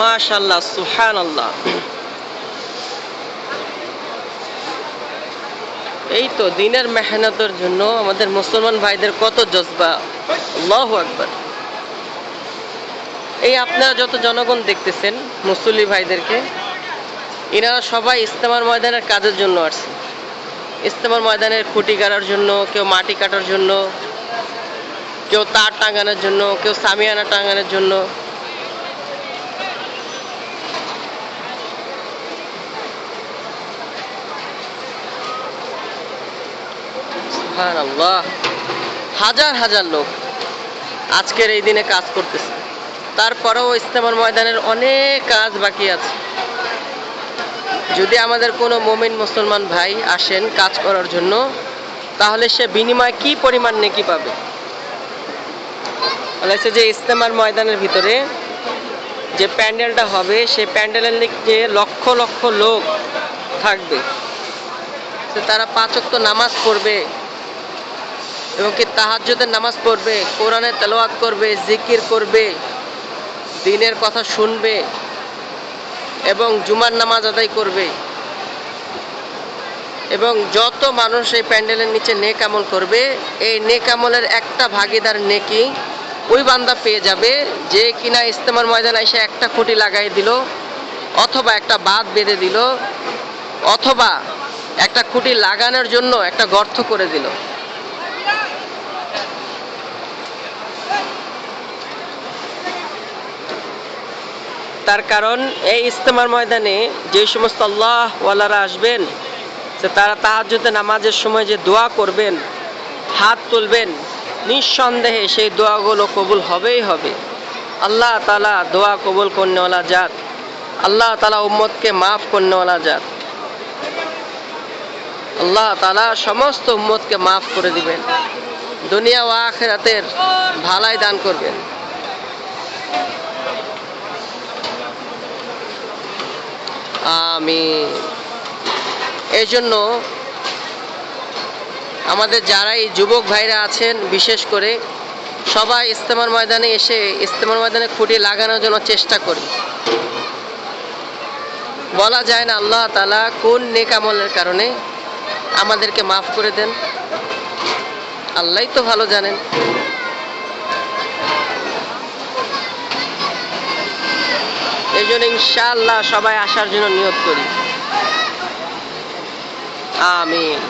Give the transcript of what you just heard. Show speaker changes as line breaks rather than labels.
মাশাআল্লাহ, সুবহানাল্লাহ। এই তো দিনের মেহনতের জন্য আমাদের মুসলমান ভাইদের কত জজবা। আল্লাহু আকবার। এই আপনারা যত জনগণ দেখতেছেন মুসল্লি ভাইদেরকে, এনারা সবাই ইজতেমার ময়দানের কাজের জন্য আসছে। ইজতেমার ময়দানের খুঁটি গাড়ার জন্য, কেউ মাটি কাটার জন্য, কেউ তার টাঙানোর জন্য, কেউ সামিয়ানা টাঙানোর জন্য। সুবহানাল্লাহ, হাজার হাজার লোক আজকের এই দিনে কাজ করতেছে। তারপরেও ইজতেমার ময়দানের অনেক কাজ বাকি আছে। যদি আমাদের কোনো মুমিন মুসলমান ভাই আসেন কাজ করার জন্য, তাহলে সে বিনিময়ে কি পরিমাণ নেকি পাবে। বলেছে যে ইজতেমার ময়দানের ভিতরে যে প্যান্ডেলটা হবে, সেই প্যান্ডেলের নিচে লক্ষ লক্ষ লোক থাকবে। তারা 5 ওয়াক্ত নামাজ পড়বে এবং কি তাহাজ্জুদের নামাজ পড়বে, কোরআনের তেলাওয়াত করবে, জিকির করবে, দ্বীনের কথা শুনবে এবং জুমার নামাজ আদায় করবে। এবং যত মানুষ এই প্যান্ডেলের নিচে নেক আমল করবে, এই নেক আমলের একটা ভাগিদার নেকি ওই বান্দা পেয়ে যাবে যে কিনা ইজতেমার ময়দানে এসে একটা খুঁটি লাগাই দিল, অথবা একটা বাঁধ বেঁধে দিল, অথবা একটা খুঁটি লাগানোর জন্য একটা গর্ত করে দিল। তার কারণ এই ইজতেমার ময়দানে যে সমস্ত আল্লাহ ওয়ালারা আসবেন, যে তারা তাহাজ্জুদের নামাজের সময় যে দোয়া করবেন, হাত তুলবেন, নিঃসন্দেহে সেই দোয়াগুলো কবুল হবেই হবে। আল্লাহ তাআলা দোয়া কবুল করনেওয়ালা জাত। আল্লাহ তাআলা উম্মতকে মাফ করনেওয়ালা জাত। আল্লাহ তাআলা সমস্ত উম্মতকে মাফ করে দিবেন, দুনিয়া ও আখিরাতের ভালাই দান করবেন। আমিন। এই জন্য আমাদের যারা এই যুবক ভাইরা আছেন, বিশেষ করে সবাই ইজতেমার ময়দানে এসে ইজতেমার ময়দানে খুঁটি লাগানোর জন্য চেষ্টা করি। বলা যায় না আল্লাহ তাআলা কোন নেক আমলের কারণে আমাদেরকে মাফ করে দেন, আল্লাহই তো ভালো জানেন। এই জন্য ইনশাআল্লাহ সবাই আসার জন্য নিয়ত করি। আমিন।